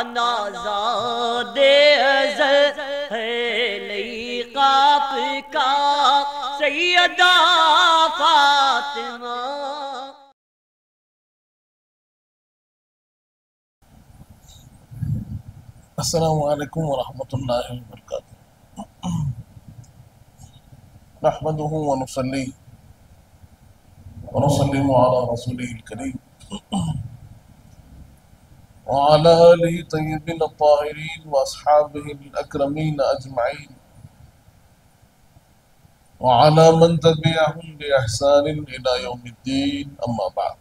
नाज़ादे अज़ल है लईक़ाफ़ का सैयदा फ़ातिमा। अस्सलामु अलैकुम वरहमतुल्लाहि वबरकातुहू। नहमदुहु व नुसल्ली व नुसल्लिमु अला रसूलिहिल करीम व अला आलिहि तय्यिबीन अत्ताहिरीन व अस्हाबिहिल अकरमीन अजमईन व अला मन तबिअहुम बि इहसानिन इला यौमिद्दीन। अम्मा बाद।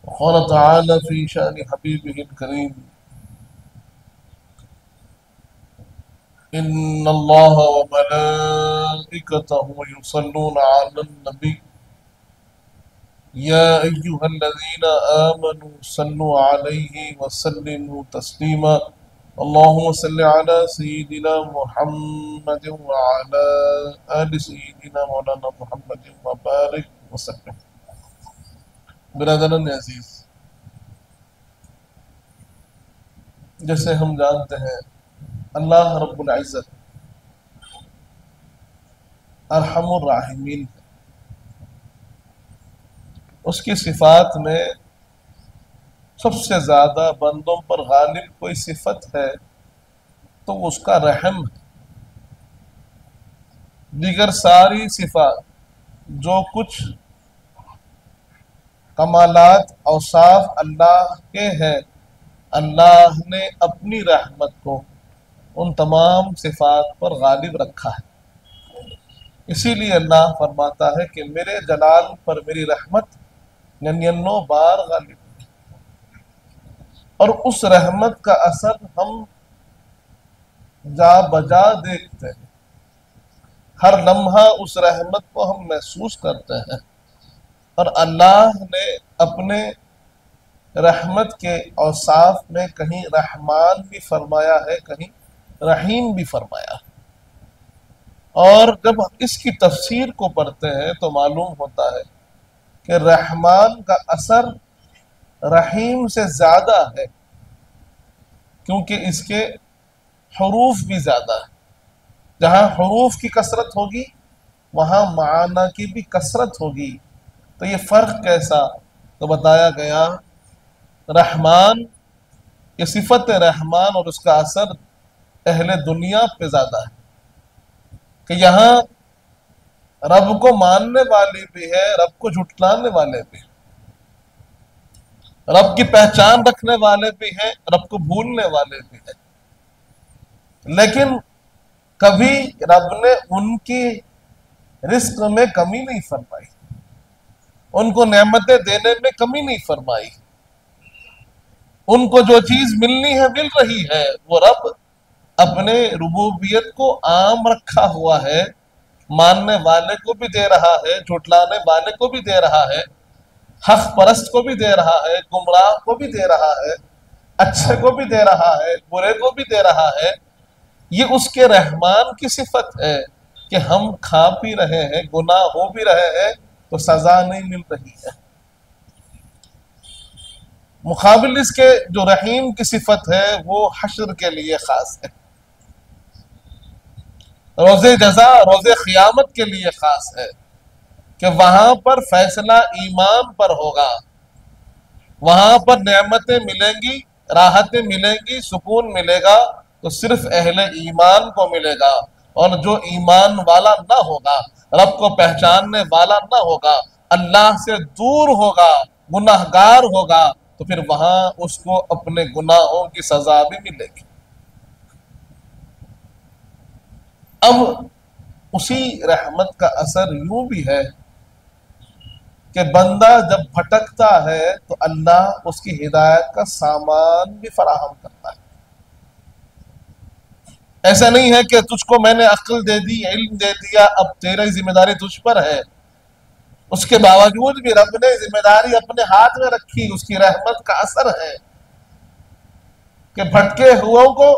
क़ाल तआला फ़ी शानि हबीबिहिल करीम इन्नल्लाह व मलाइकतहु युसल्लूना अलन नबी या अय्युहल्लज़ीना आमनू सल्लु अलैहि व सल्लिमू तस्लीमा। अल्लाहुम्मा सल्लि अला सय्यिदिना मुहम्मद व अला आलि सय्यिदिना मौलाना मुहम्मद व बारिक व सल्लिम। बिरादरान अज़ीज़, जैसे हम जानते हैं अल्लाह रब्बुल इज़्ज़त अरहमुर राहिमीन है। उसकी सिफात में सबसे ज्यादा बंदों पर गालिब कोई सिफत है तो उसका रहम है। दीगर सारी सिफात जो कुछ कमालात औसाफ अल्लाह के हैं, अल्लाह ने अपनी रहमत को उन तमाम सिफात पर गालिब रखा है। इसीलिए अल्लाह फरमाता है कि मेरे जलाल पर मेरी रहमत 99 बार गालिब, और उस रहमत का असर हम जा बजा देखते हैं। हर लम्हा उस रहमत को हम महसूस करते हैं। और अल्लाह ने अपने रहमत के औसाफ में कहीं रहमान भी फरमाया है, कहीं रहीम भी फरमाया है। और जब इसकी तफसीर को पढ़ते हैं तो मालूम होता है कि रहमान का असर रहीम से ज्यादा है, क्योंकि इसके हुरूफ भी ज्यादा है। जहां हुरूफ की कसरत होगी वहां माना की भी कसरत होगी। तो ये फर्क कैसा, तो बताया गया रहमान, ये सिफत रहमान और उसका असर अहले दुनिया पे ज्यादा है कि यहाँ रब को मानने वाले भी है, रब को झुटलाने वाले भी हैं, रब की पहचान रखने वाले भी हैं, रब को भूलने वाले भी हैं। लेकिन कभी रब ने उनकी रिस्क में कमी नहीं फरमाई, उनको नेमतें देने में कमी नहीं फरमाई। उनको जो चीज मिलनी है मिल रही है। वो रब अपने रुबूबियत को आम रखा हुआ है, मानने वाले को भी दे रहा है, झुटलाने वाले को भी दे रहा है, हक परस्त को भी दे रहा है, गुमराह को भी दे रहा है, अच्छे को भी दे रहा है, बुरे को भी दे रहा है। ये उसके रहमान की सिफत है कि हम खा पी रहे हैं, गुनाह हो भी रहे हैं तो सजा नहीं मिल रही है। मुकाबिल इसके जो रहीम की सिफत है वो हश्र के लिए खास है, रोजे जजा रोजे क़यामत के लिए खास है कि वहां पर फैसला ईमान पर होगा। वहां पर नेमतें मिलेंगी, राहतें मिलेंगी, सुकून मिलेगा तो सिर्फ अहले ईमान को मिलेगा। और जो ईमान वाला ना होगा, रब को पहचानने वाला ना होगा, अल्लाह से दूर होगा, गुनाहगार होगा, तो फिर वहां उसको अपने गुनाहों की सजा भी मिलेगी। अब उसी रहमत का असर यूं भी है कि बंदा जब भटकता है तो अल्लाह उसकी हिदायत का सामान भी फराहम करता है। ऐसा नहीं है कि तुझको मैंने अक्ल दे दी, इल्म दे दिया, अब तेरी जिम्मेदारी तुझ पर है। उसके बावजूद भी रब ने जिम्मेदारी अपने हाथ में रखी। उसकी रहमत का असर है कि भटके हुओं को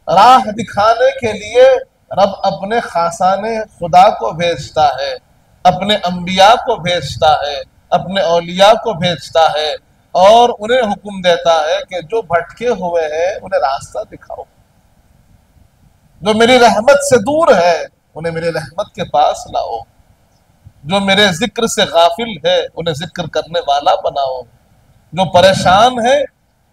राह दिखाने के लिए रब अपने खासाने खुदा को भेजता है, अपने अंबिया को भेजता है, अपने औलिया को भेजता है। और उन्हें हुक्म देता है कि जो भटके हुए हैं उन्हें रास्ता दिखाओ, जो मेरी रहमत से दूर है उन्हें मेरी रहमत के पास लाओ, जो मेरे जिक्र से गाफिल है उन्हें जिक्र करने वाला बनाओ, जो परेशान है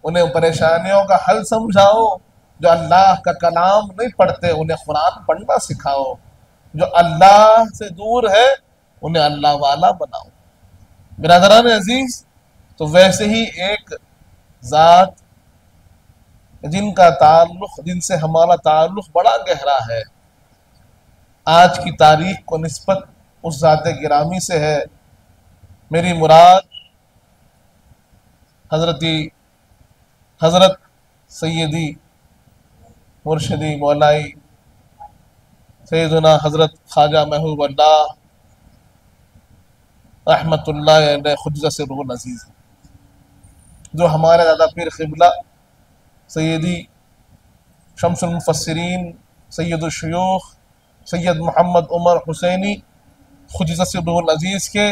उन्हें परेशानियों का हल समझाओ, जो अल्लाह का कलाम नहीं पढ़ते उन्हें कुरान पढ़ना सिखाओ, जो अल्लाह से दूर है उन्हें अल्लाह वाला बनाओ। बिरादरान अजीज, तो वैसे ही एक जात जिनका ताल्लुक, जिनसे हमारा ताल्लुक बड़ा गहरा है, आज की तारीख को निस्बत उस जात गिरामी से है। मेरी मुराद हजरत सैयदी मुर्शिदी मौलाई सैयदना हजरत ख्वाजा महबूब अल्लाह रहमतुल्लाह अलैह खुज्जा से रूह अजीज, जो हमारे दादा पीर क़िबला सैयदी शम्सुल मुफस्सिरीन सैयदुल शुयूख सैयद मोहम्मद उमर हुसैनी खुज्जा से रूह अजीज के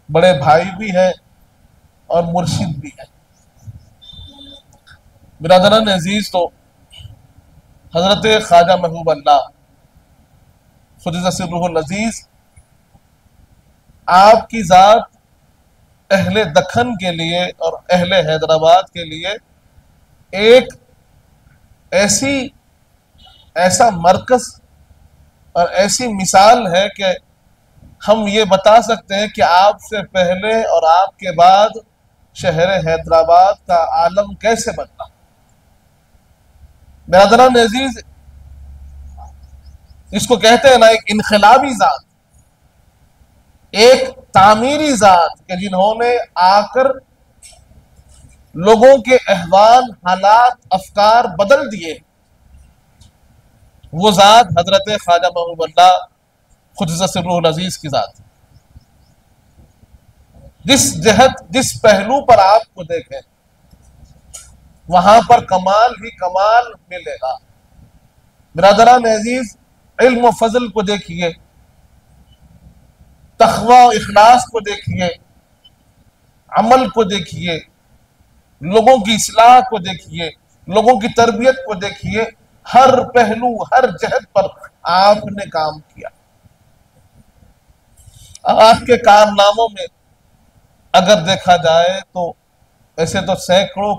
बड़े भाई भी हैं और मुर्शिद भी हैं। बिरादरान अजीज, तो हजरत ख्वाजा महबूब अल्लाह खुज्जा से रूह अजीज आपकी जात अहले दखन के लिए और अहले हैदराबाद के लिए एक ऐसा मरकज और ऐसी मिसाल है कि हम ये बता सकते हैं कि आपसे पहले और आपके बाद शहर हैदराबाद का आलम कैसे बदला। बिरादरान अजीज, इसको कहते हैं ना एक इनकलाबी जात, एक तामीरी जात के जिन्होंने आकर लोगों के अहवाल, हालात, अफकार बदल दिए, वो जात हजरत ख्वाजा महबूब अल्लाह खुज्जा से रूह अजीज की जात। जिस जहत, जिस पहलू पर आपको देखें वहां पर कमाल ही कमाल मिलेगा। बिरादरान अजीज, इल्म व फजल को देखिए, तक़वा और इखलास को देखिए, अमल को देखिए, लोगों की इस्लाह को देखिए, लोगों की तरबियत को देखिए, हर पहलू, हर जहत पर आपने काम किया। आपके कारनामों में अगर देखा जाए तो ऐसे तो सैकड़ों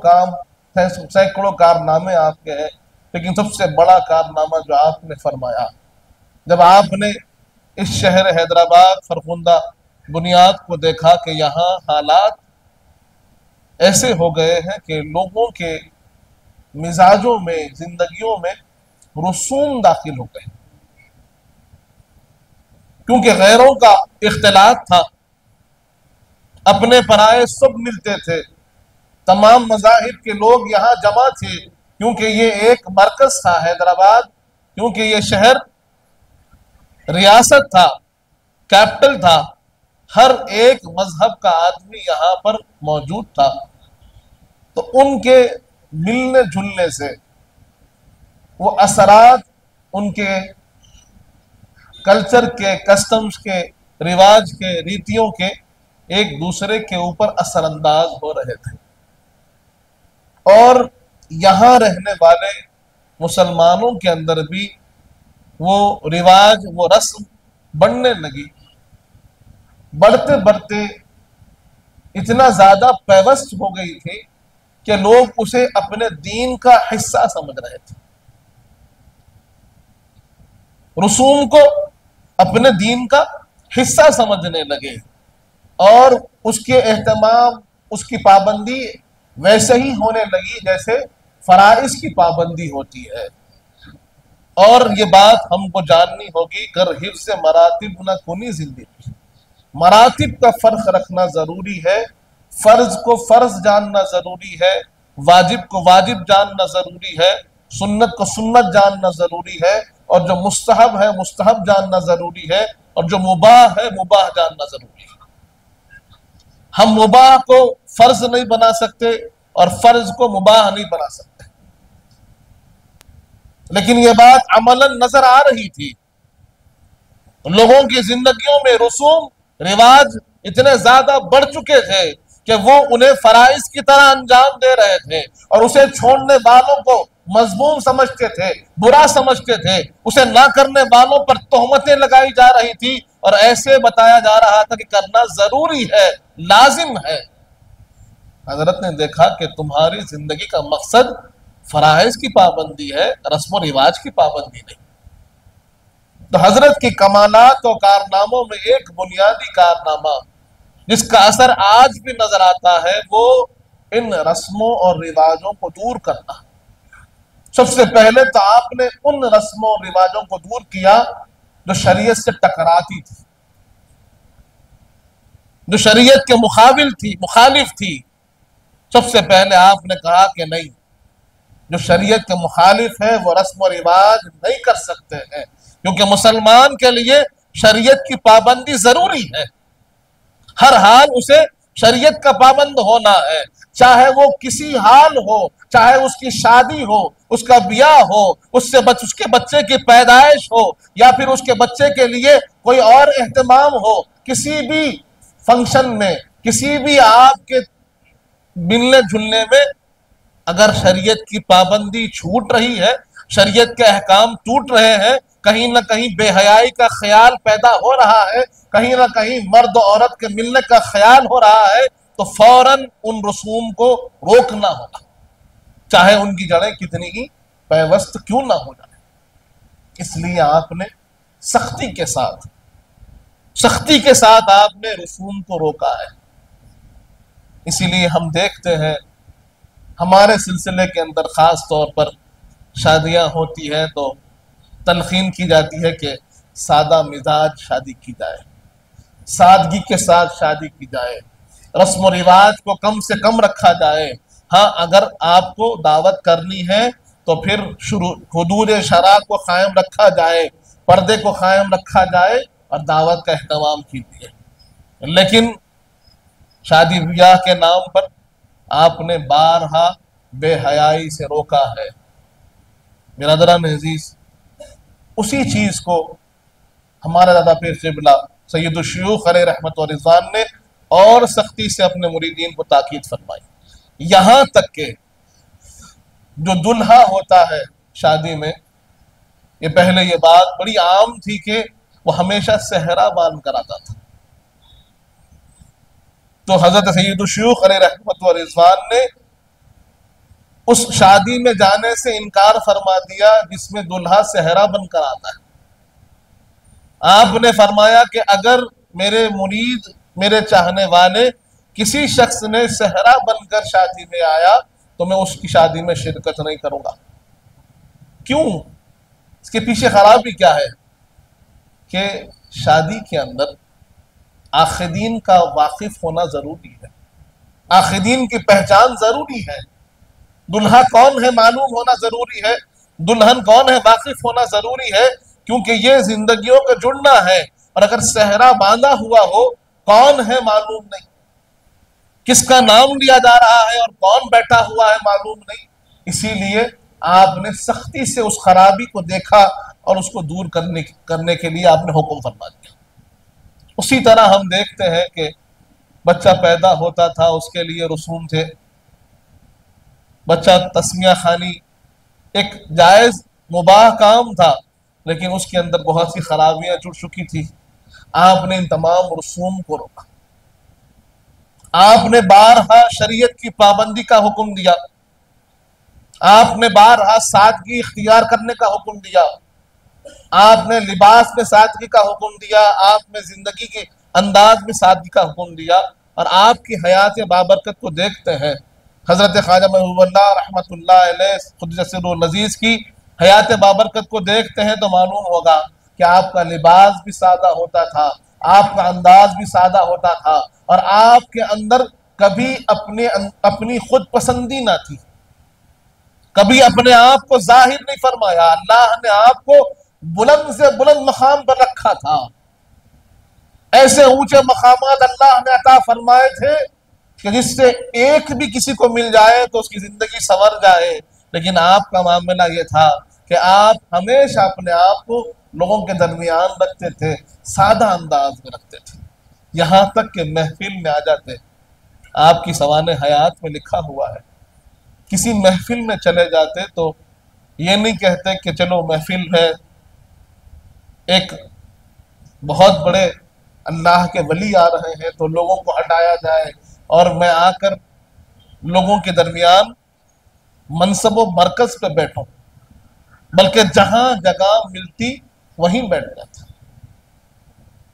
कारनामे आपके हैं, लेकिन सबसे बड़ा कारनामा जो आपने फरमाया, जब आपने इस शहर हैदराबाद फरखुंदा बुनियाद को देखा कि यहाँ हालात ऐसे हो गए हैं कि लोगों के मिजाजों में, जिंदगियों में रसूम दाखिल हो गए, क्योंकि गैरों का इख्तिलात था, अपने पराये सब मिलते थे, तमाम मज़ाहिब के लोग यहाँ जमा थे, क्योंकि ये एक मरकज था हैदराबाद, क्योंकि ये शहर रियासत था, कैपिटल था, हर एक मजहब का आदमी यहाँ पर मौजूद था। तो उनके मिलने जुलने से वो असरात उनके कल्चर के, कस्टम्स के, रिवाज के, रीतियों के एक दूसरे के ऊपर असरअंदाज हो रहे थे, और यहाँ रहने वाले मुसलमानों के अंदर भी वो रिवाज, वो रस्म बढ़ने लगी। बढ़ते बढ़ते इतना ज्यादा पैवस्त हो गई थी कि लोग उसे अपने दीन का हिस्सा समझ रहे थे, रसूम को अपने दीन का हिस्सा समझने लगे, और उसके एहतमाम, उसकी पाबंदी वैसे ही होने लगी जैसे फराइज की पाबंदी होती है। और ये बात हमको जाननी होगी, कर हिफ्ज़ मरातिब न कुनी जिंदगी, मरातिब का फर्क रखना जरूरी है, फर्ज को फर्ज जानना जरूरी है, वाजिब को वाजिब जानना जरूरी है, सुन्नत को सुन्नत जानना जरूरी है, और जो मुस्तहब है मुस्तहब जानना जरूरी है, और जो मुबाह है मुबाह जानना जरूरी है। हम मुबाह को फर्ज नहीं बना सकते और फर्ज को मुबाह नहीं बना सकते, लेकिन यह बात अमलन नजर आ रही थी। लोगों की जिंदगियों में रसूम रिवाज इतने ज्यादा बढ़ चुके थे कि वो उन्हें फराइज की तरह अंजाम दे रहे थे और उसे छोड़ने वालों को मजमूम समझते थे, बुरा समझते थे, उसे ना करने वालों पर तोहमतें लगाई जा रही थी और ऐसे बताया जा रहा था कि करना जरूरी है, लाजिम है। हजरत ने देखा कि तुम्हारी जिंदगी का मकसद फराइज की पाबंदी है, रस्म रिवाज की पाबंदी नहीं। तो हजरत की कमालात और कारनामों में एक बुनियादी कारनामा जिसका असर आज भी नजर आता है वो इन रस्मों और रिवाजों को दूर करना। सबसे पहले तो आपने उन रस्मों और रिवाजों को दूर किया जो शरीयत से टकराती थी, जो शरीयत के मुखालिफ थी। सबसे पहले आपने कहा कि नहीं, जो शरीयत के मुखालिफ है वो रस्म और रिवाज नहीं कर सकते हैं, क्योंकि मुसलमान के लिए शरीयत की पाबंदी जरूरी है। हर हाल उसे शरीयत का पाबंद होना है, चाहे वो किसी हाल हो, चाहे उसकी शादी हो, उसका ब्याह हो, उसके बच्चे की पैदाइश हो, या फिर उसके बच्चे के लिए कोई और एहतमाम हो। किसी भी फंक्शन में, किसी भी आपके मिलने जुलने में अगर शरीयत की पाबंदी छूट रही है, शरीयत के अहकाम टूट रहे हैं, कहीं ना कहीं बेहयाई का ख्याल पैदा हो रहा है, कहीं ना कहीं मर्द औरत के मिलने का ख्याल हो रहा है, तो फौरन उन रसूम को रोकना होगा, चाहे उनकी जड़ें कितनी ही पैवस्त क्यों ना हो जाए। इसलिए आपने सख्ती के साथ आपने रसूम को रोका है। इसीलिए हम देखते हैं हमारे सिलसिले के अंदर खास तौर पर शादियां होती हैं तो तलखीन की जाती है कि सादा मिजाज शादी की जाए, सादगी के साथ शादी की जाए, रस्म रिवाज को कम से कम रखा जाए। हाँ, अगर आपको दावत करनी है तो फिर हुदूद शरा को कायम रखा जाए, पर्दे को कायम रखा जाए और दावत का एहतमाम कीजिए। लेकिन शादी ब्याह के नाम पर आपने बारहा बेहयाई से रोका है। बिरादरान अजीज, उसी चीज को हमारा दादा पीर क़िबला सैयदुल शयूख अलैहि रहमत व रिज़वान ने और सख्ती से अपने मुरीदीन को ताकीद फरमाई। यहां तक के जो दुल्हा होता है शादी में, ये पहले ये बात बड़ी आम थी कि वो हमेशा सेहरा बांध कर आता था। तो हजरत सैयदुल शयूख अलैहि रहमत व रिज़वान ने उस शादी में जाने से इनकार फरमा दिया जिसमें दुल्हा सेहरा बनकर आता है। आपने फरमाया कि अगर मेरे मुरीद, मेरे चाहने वाले किसी शख्स ने सेहरा बनकर शादी में आया तो मैं उसकी शादी में शिरकत नहीं करूंगा। क्यों? इसके पीछे खराबी क्या है कि शादी के अंदर आखिदीन का वाकिफ होना जरूरी है, आखिदीन की पहचान जरूरी है, दुल्हा कौन है मालूम होना जरूरी है, दुल्हन कौन है वाकिफ होना जरूरी है, क्योंकि ये जिंदगियों का जुड़ना है। और अगर सेहरा बांधा हुआ हो, कौन है मालूम नहीं, किसका नाम लिया जा रहा है और कौन बैठा हुआ है मालूम नहीं। इसीलिए आपने सख्ती से उस खराबी को देखा और उसको दूर करने के लिए आपने हुक्म फरमा दिया। उसी तरह हम देखते हैं कि बच्चा पैदा होता था, उसके लिए रसूम थे। बच्चा तस्मिया खानी एक जायज मुबाह काम था, लेकिन उसके अंदर बहुत सी खराबियां जुड़ चुकी थी। आपने इन तमाम रसूम को रोका, आपने बारहा शरीयत की पाबंदी का हुक्म दिया, आपने बारहा सादगी इख्तियार करने का हुक्म दिया, आपने लिबास में सादगी का हुक्म दिया, आपने जिंदगी के अंदाज में सादगी का हुक्म दिया। और आपकी हयात बाबरकत को देखते हैं, हजरत ख्वाजा महबूबुल्लाह रहमतुल्लाह अलैह खुद्दस सिर्रुल अज़ीज़ की हयात बाबरकत को देखते हैं तो मालूम होगा कि आपका लिबास भी सादा होता था, आपका अंदाज भी सादा होता था, और आपके अंदर कभी अपनी खुद पसंदी ना थी, कभी अपने आप को जाहिर नहीं फरमाया। अल्लाह ने आपको बुलंद से बुलंद मकाम पर रखा था, ऐसे ऊंचे मकामात अल्लाह ने अता फरमाए थे कि जिससे एक भी किसी को मिल जाए तो उसकी जिंदगी संवर जाए। लेकिन आपका मामला ये था कि आप हमेशा अपने आप को लोगों के दरमियान रखते थे, सादा अंदाज में रखते थे, यहां तक कि महफिल में आ जाते आपकी सवाने हयात में लिखा हुआ है, किसी महफिल में चले जाते तो ये नहीं कहते कि चलो महफिल है, एक बहुत बड़े अल्लाह के वली आ रहे हैं तो लोगों को हटाया जाए और मैं आकर लोगों के दरमियान मनसब व मरकज पे बैठूं, बल्कि जहां जगह मिलती वहीं बैठ जाता।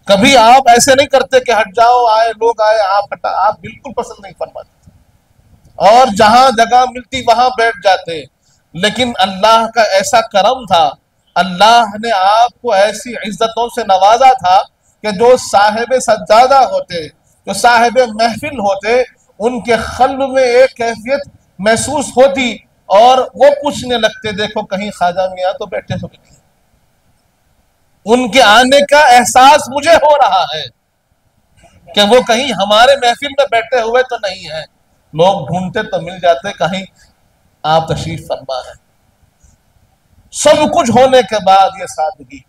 कभी आप ऐसे नहीं करते कि हट जाओ, आए लोग आए आप हटा, आप बिल्कुल पसंद नहीं फरमाते और जहां जगह मिलती वहां बैठ जाते। लेकिन अल्लाह का ऐसा करम था, अल्लाह ने आपको ऐसी इज्जतों से नवाजा था कि जो साहिब सज्जादा होते, जो साहिब महफिल होते, उनके क़ल्ब में एक कैफियत महसूस होती और वो पूछने लगते, देखो कहीं ख्वाजा मियां तो बैठे हुए नहीं। उनके आने का एहसास मुझे हो रहा है कि वो कहीं हमारे महफिल में बैठे हुए तो नहीं है। लोग ढूंढते तो मिल जाते, कहीं आप तशरीफ फरमा है। सब कुछ होने के बाद ये सादगी,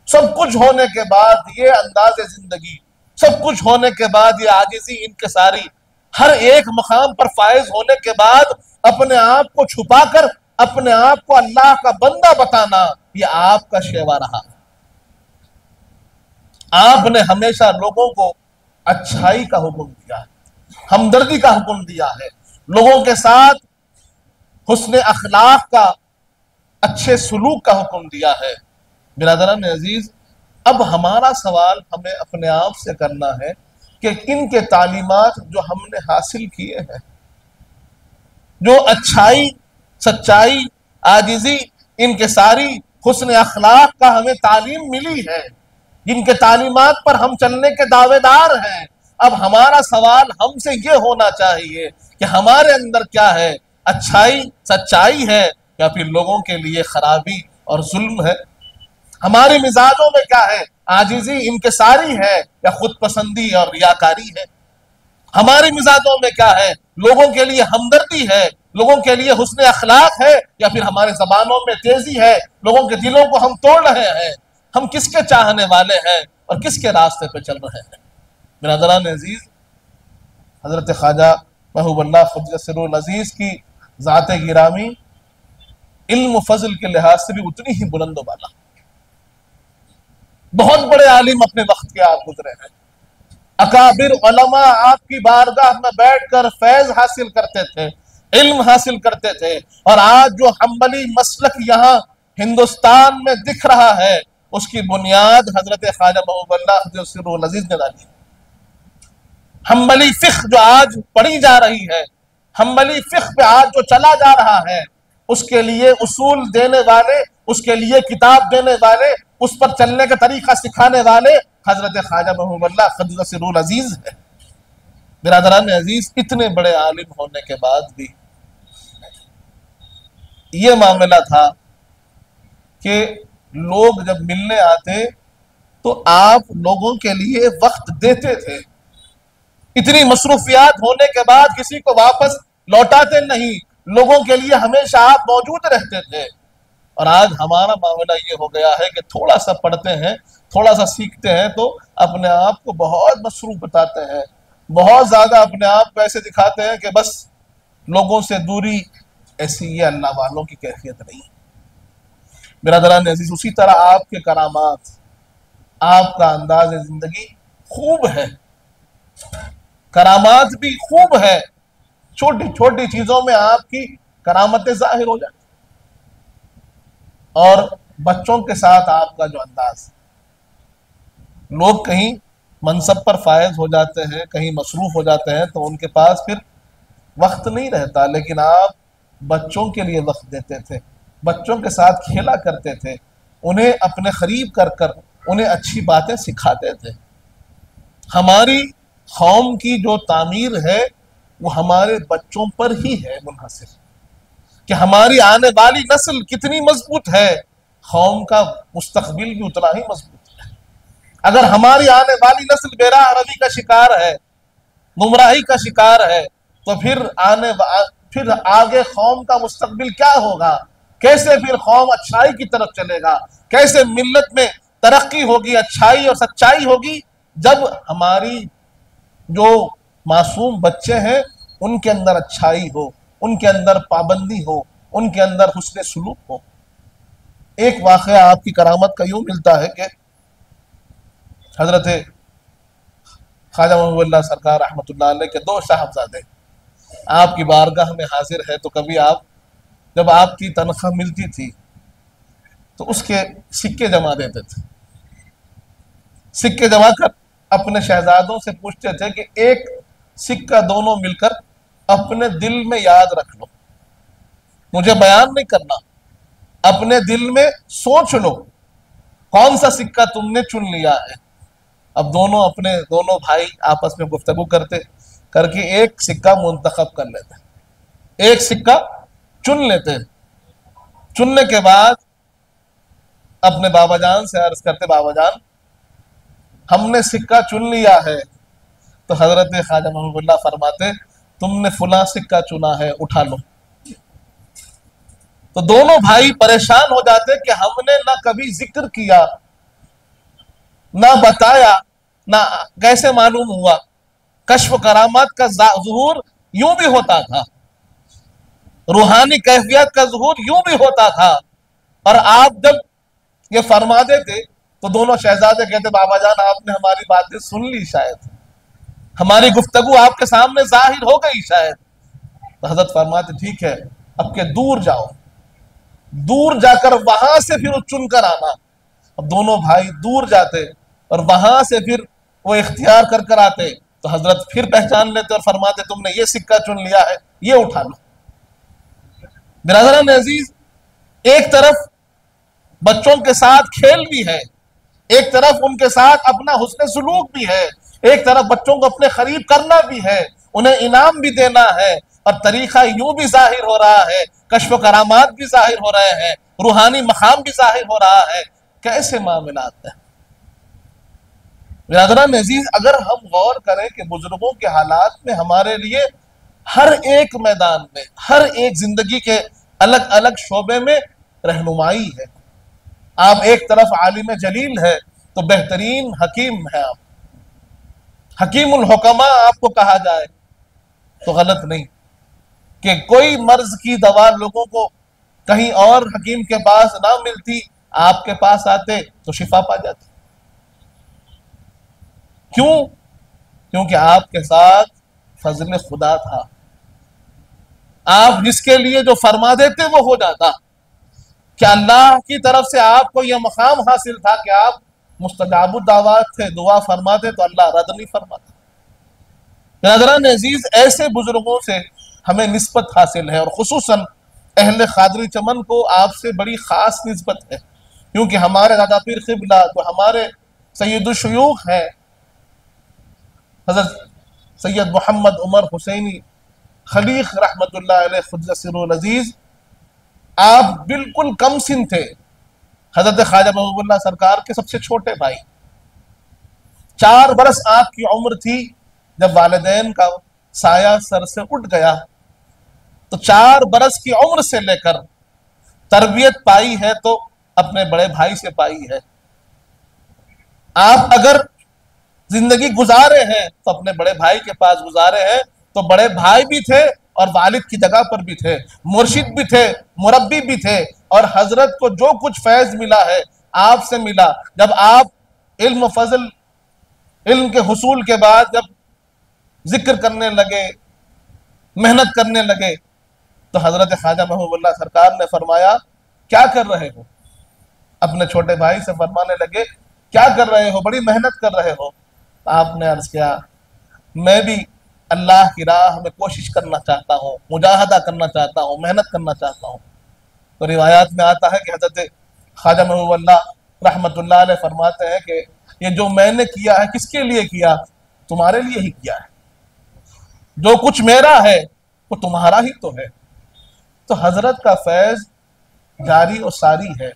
सब कुछ होने के बाद ये अंदाज़े जिंदगी, सब कुछ होने के बाद ये आजिज़ी इनकिसारी, हर एक मकाम पर फायज होने के बाद अपने आप को छुपाकर अपने आप को अल्लाह का बंदा बताना, ये आपका शेवा रहा। आपने हमेशा लोगों को अच्छाई का हुक्म दिया है, हमदर्दी का हुक्म दिया है, लोगों के साथ हुस्न अखलाक का, अच्छे सुलूक का हुक्म दिया है। बिरादरान अजीज, अब हमारा सवाल हमें अपने आप से करना है कि इनके तालीमात जो हमने हासिल किए हैं, जो अच्छाई, सच्चाई, आजिज़ी, इनके सारी हुस्न अखलाक का हमें तालीम मिली है, जिनके तालीमात पर हम चलने के दावेदार हैं, अब हमारा सवाल हमसे ये होना चाहिए कि हमारे अंदर क्या है, अच्छाई सच्चाई है या फिर लोगों के लिए खराबी और जुल्म है। हमारे मिजाजों में क्या है, आजिज़ी इनकिसारी है या खुद पसंदी और रियाकारी है। हमारे मिजाजों में क्या है, लोगों के लिए हमदर्दी है, लोगों के लिए हुस्न अखलाक है या फिर हमारे जबानों में तेजी है, लोगों के दिलों को हम तोड़ रहे हैं। हम किसके चाहने वाले हैं और किसके रास्ते पे चल रहे हैं। बिरादरान अजीज, हजरत ख्वाजा महबूबुल्लाह क़ुद्दस सिर्रुल अज़ीज़ की ज़ात गिरामी इल्म फजल के लिहाज से भी उतनी ही बुलंद वाला, बहुत बड़े आलिम अपने वक्त के आप गुजरे हैं। अकाबिर उलमा आपकी बारगाह में बैठकर फैज हासिल करते थे, इल्म हासिल करते थे। और आज जो हम्बली मसलक यहाँ हिंदुस्तान में दिख रहा है, उसकी बुनियाद हजरत ख्वाजा महबूबुल्लाह क़ुद्दस सिर्रुल अज़ीज़ ने डाली। हम्बली फिक़्ह जो आज पढ़ी जा रही है, हम्बली फिक़्ह पे आज जो चला जा रहा है, उसके लिए उसूल देने वाले, उसके लिए किताब देने वाले, उस पर चलने का तरीका सिखाने वाले हजरत ख्वाजा महबूबुल्लाह क़ुद्दस सिर्रुल अज़ीज़ है। बिरादरान अजीज, इतने बड़े आलिम होने के बाद भी ये मामला था कि लोग जब मिलने आते तो आप लोगों के लिए वक्त देते थे। इतनी मसरूफियात होने के बाद किसी को वापस लौटाते नहीं, लोगों के लिए हमेशा आप मौजूद रहते थे। और आज हमारा मामला ये हो गया है कि थोड़ा सा पढ़ते हैं, थोड़ा सा सीखते हैं तो अपने आप को बहुत मसरूफ बताते हैं, बहुत ज्यादा अपने आप को ऐसे दिखाते हैं कि बस लोगों से दूरी। ऐसी ये अल्लाह वालों की कैफियत नहीं। बिरादरान अजीज, उसी तरह आपके करामात, आपका अंदाज जिंदगी खूब है, करामात भी खूब है, छोटी छोटी चीजों में आपकी करामतें जाहिर हो जाती। और बच्चों के साथ आपका जो अंदाज, लोग कहीं मनसब पर फायज हो जाते हैं, कहीं मसरूफ हो जाते हैं तो उनके पास फिर वक्त नहीं रहता, लेकिन आप बच्चों के लिए वक्त देते थे, बच्चों के साथ खेला करते थे, उन्हें अपने करीब कर कर उन्हें अच्छी बातें सिखाते थे। हमारी कौम की जो तामीर है वो हमारे बच्चों पर ही है मुनहसिर, कि हमारी आने वाली नस्ल कितनी मजबूत है, कौम का मुस्तकबिल भी उतना ही मजबूत है। अगर हमारी आने वाली नस्ल बेराह रवी का शिकार है, गुमराही का शिकार है, तो फिर आगे कौम का मुस्तकबिल क्या होगा? कैसे फिर कौम अच्छाई की तरफ चलेगा? कैसे मिल्लत में तरक्की होगी, अच्छाई और सच्चाई होगी? जब हमारी जो मासूम बच्चे हैं, उनके अंदर अच्छाई हो, उनके अंदर पाबंदी हो, उनके अंदर हुस्न सुलूक हो। एक वाकया आपकी करामत का यूं मिलता है कि हजरत ख्वाजा महबूबुल्लाह सरकार रहमतुल्लाह अलैह के दो साहबजादे आपकी बारगाह में हाजिर है, तो कभी आप जब आपकी तनख्वाह मिलती थी तो उसके सिक्के जमा देते थे। सिक्के जमा कर अपने शहजादों से पूछते थे कि एक सिक्का दोनों मिलकर अपने दिल में याद रख लो, मुझे बयान नहीं करना, अपने दिल में सोच लो कौन सा सिक्का तुमने चुन लिया है। अब दोनों भाई आपस में गुफ्तगू करके एक सिक्का मुंतखब कर लेते, एक सिक्का चुन लेते। चुनने के बाद अपने बाबा जान से अर्ज करते, बाबा जान हमने सिक्का चुन लिया है। तो हजरत ख्वाजा महबूबुल्लाह फरमाते, तुमने फुला सिक्का चुना है, उठा लो। तो दोनों भाई परेशान हो जाते कि हमने ना कभी जिक्र किया, ना बताया, ना कैसे मालूम हुआ। कश्फ करामात का ज़ुहूर यूं भी होता था, रूहानी कैफियत का ज़ुहूर यूं भी होता था, और आप जब ये फरमा देते तो दोनों शहजादे कहते, बाबा जान आपने हमारी बातें सुन ली, शायद हमारी गुफ्तगू आपके सामने जाहिर हो गई शायद। तो हजरत फरमाते, ठीक है, अब के दूर जाओ, दूर जाकर वहां से फिर चुन कर आना। अब दोनों भाई दूर जाते और वहां से फिर वो इख्तियार कर आते, तो हजरत फिर पहचान लेते और फरमाते, तुमने ये सिक्का चुन लिया है, ये उठा लो। बिरादरान अजीज, एक तरफ बच्चों के साथ खेल भी है, एक तरफ उनके साथ अपना हुस्न सुलूक भी है, एक तरफ बच्चों को अपने करीब करना भी है, उन्हें इनाम भी देना है, और तरीका यूं भी जाहिर हो रहा है, कश्फ करामात भी जाहिर हो रहे हैं, रूहानी मकाम भी जाहिर हो रहा है। कैसे मामलात है बिरादरान अजीज। अगर हम गौर करें कि बुजुर्गों के हालात में हमारे लिए हर एक मैदान में, हर एक जिंदगी के अलग अलग शोबे में रहनुमाई है। आप एक तरफ आलिम जलील है तो बेहतरीन हकीम है, आप हकीमुल हुकमा आपको कहा जाए तो गलत नहीं, कि कोई मर्ज की दवा लोगों को कहीं और हकीम के पास ना मिलती, आपके पास आते तो शिफा पा जाती। क्यों? क्योंकि आपके साथ फजल खुदा था, आप जिसके लिए जो फरमा देते वो हो जाता। क्या अल्लाह की तरफ से आपको यह मकाम हासिल था कि आप मुस्तजाबुद दावत थे, दुआ फरमाते तो अल्लाह रद्द नहीं फरमाता। नाज़रीन अजीज, ऐसे बुजुर्गों से हमें निस्बत हासिल है, और खुसूसन अहले खादरी चमन को आपसे बड़ी खास निस्बत है, क्योंकि हमारे दादा पीर क़िबला तो हमारे सैयदुल शुयूख हैं, हज़रत सैयद मोहम्मद उमर हुसैनी खलीक रहमतुल्लाह अलैह खुद्दस सिर्रुल अजीज। आप बिल्कुल कम सिन थे, हजरत ख्वाजा महबूबुल्लाह सरकार के सबसे छोटे भाई। 4 बरस आपकी उम्र थी जब वालिदैन का साया सर से उठ गया। तो 4 बरस की उम्र से लेकर तरबियत पाई है तो अपने बड़े भाई से पाई है। आप अगर जिंदगी गुजारे हैं तो अपने बड़े भाई के पास गुजारे हैं, तो बड़े भाई भी थे और वालिद की जगह पर भी थे, मुर्शिद भी थे, मुरब्बी भी थे, और हजरत को जो कुछ फैज मिला है आपसे मिला। जब आप इल्म फजल, इल्म के हुसूल के बाद जब जिक्र करने लगे, मेहनत करने लगे, तो हजरत ख्वाजा महबूबुल्लाह सरकार ने फरमाया, क्या कर रहे हो? अपने छोटे भाई से फरमाने लगे, क्या कर रहे हो, बड़ी मेहनत कर रहे हो। तो आपने अर्ज किया, मैं भी अल्लाह की राह में कोशिश करना चाहता हूँ, मुजाहदा करना चाहता हूँ, मेहनत करना चाहता हूँ। तो रिवायात में आता है कि हजरत ख्वाजा महबूबुल्लाह रहमतुल्लाह अलैह फरमाते हैं कि ये जो मैंने किया है किसके लिए किया? तुम्हारे लिए ही किया है। जो कुछ मेरा है वो तुम्हारा ही तो है। तो हजरत का फैज जारी और सारी है।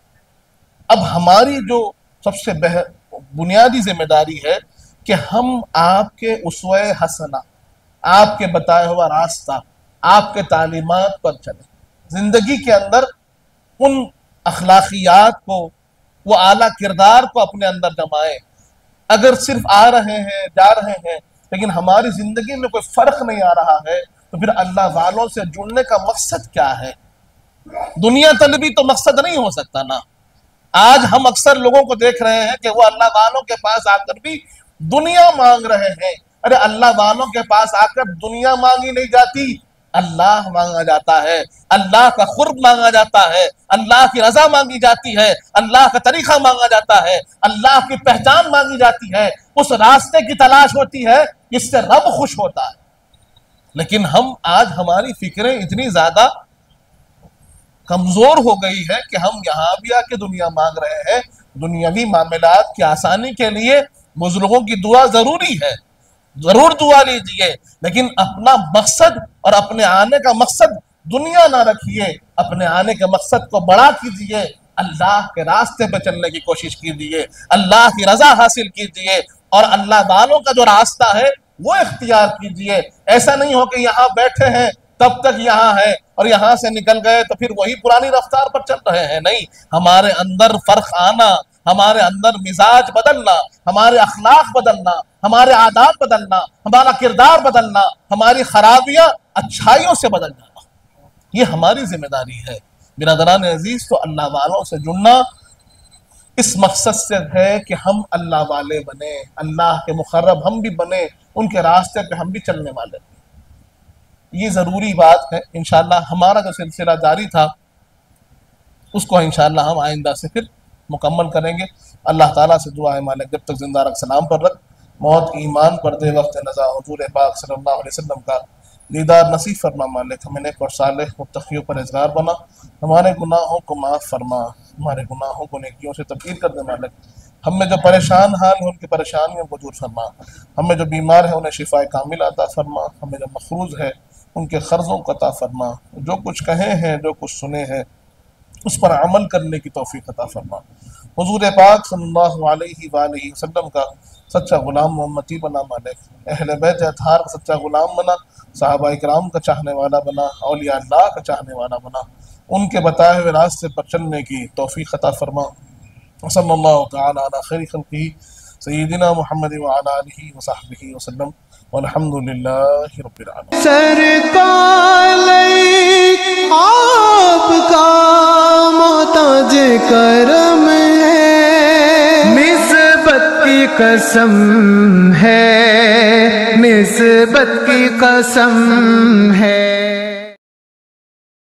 अब हमारी जो सबसे बुनियादी जिम्मेदारी है कि हम आपके उसवे हसना, आपके बताया हुआ रास्ता, आपके तालीमात पर चले, जिंदगी के अंदर उन अखलाकियात को, वो आला किरदार को अपने अंदर जमाएं। अगर सिर्फ आ रहे हैं, जा रहे हैं, लेकिन हमारी जिंदगी में कोई फर्क नहीं आ रहा है, तो फिर अल्लाह वालों से जुड़ने का मकसद क्या है? दुनिया तलबी तो मकसद नहीं हो सकता ना। आज हम अक्सर लोगों को देख रहे हैं कि वो अल्लाह वालों के पास आकर भी दुनिया मांग रहे हैं। अरे अल्लाह वालों के पास आकर दुनिया मांगी नहीं जाती, अल्लाह मांगा जाता है, अल्लाह का खुर्ब मांगा जाता है, अल्लाह की रजा मांगी जाती है, अल्लाह का तरीका मांगा जाता है, अल्लाह की पहचान मांगी जाती है, उस रास्ते की तलाश होती है जिससे रब खुश होता है। लेकिन हम आज हमारी फिक्रें इतनी ज्यादा कमजोर हो गई है कि हम यहाँ भी आके दुनिया मांग रहे हैं। दुनियावी मामलात की आसानी के लिए बुजुर्गों की दुआ जरूरी है, जरूर दुआ लीजिए, लेकिन अपना मकसद और अपने आने का मकसद दुनिया ना रखिए, अपने आने के मकसद को बड़ा कीजिए, अल्लाह के रास्ते पे चलने की कोशिश कीजिए, अल्लाह की रजा हासिल कीजिए और अल्लाह वालों का जो रास्ता है वो इख्तियार कीजिए। ऐसा नहीं हो कि यहाँ बैठे हैं तब तक यहाँ है और यहाँ से निकल गए तो फिर वही पुरानी रफ्तार पर चल रहे हैं। नहीं, हमारे अंदर फर्क आना, हमारे अंदर मिजाज बदलना, हमारे अखलाक बदलना, हमारे आदात बदलना, हमारा किरदार बदलना, हमारी खराबियां अच्छाइयों से बदल जाना, ये हमारी जिम्मेदारी है। बिरादरान अजीज, तो अल्लाह वालों से जुड़ना इस मकसद से है कि हम अल्लाह वाले बने, अल्लाह के मुकर्रब हम भी बने, उनके रास्ते पे हम भी चलने वाले। ये ज़रूरी बात है। इंशाअल्लाह हमारा जो सिलसिला जारी था उसको इंशाअल्लाह हम आइंदा से फिर मुकम्मल करेंगे। अल्लाह ताला से दुआ है मालिक जब तक जिंदा रख, सलाम पर रख, मौत की ईमान पर दे वक्त नज़ा हुजूर पाक सल्लल्लाहु अलैहि वसल्लम का दीदार नसीब फरमा। मालिक हमें नेक और सालेह मुत्तक़ियों परहेज़गार बना, हमारे गुनाहों को माफ़ फरमा, हमारे गुनाहों को नेकियों से तब्दील कर दे। मालिक हमें जो परेशान हाल है उनकी परेशानियों को दूर फरमा, हमें जो बीमार है उन्हें शिफाए कामिल अता फरमा, हमें जो मखरूज है उनके कर्ज़ों को अता फरमा, जो कुछ कहे हैं जो कुछ सुने हैं उस पर अमल करने की तौफीक अता फरमा। हुजूर पाक सल्लल्लाहु अलैहि वसल्लम का सच्चा गुलाम उम्मती बना। मालिक अहले बैत अतहार का सच्चा गुलाम बना, सहाबा इकराम का चाहने वाला बना, औलिया अल्लाह का चाहने वाला बना, उनके बताए हुए रास्ते पर चलने की तौफीक अता फरमा। सल्लल्लाहु तआला अला खैरि खल्क़िही सय्यिदिना मुहम्मद व अला आलिहि व सहबिहि वसल्लम वल्हम्दुलिल्लाहि रब्बिल आलमीन। सरकार आपका मोहताज करम है, निस्बत की कसम है, निस्बत की कसम है।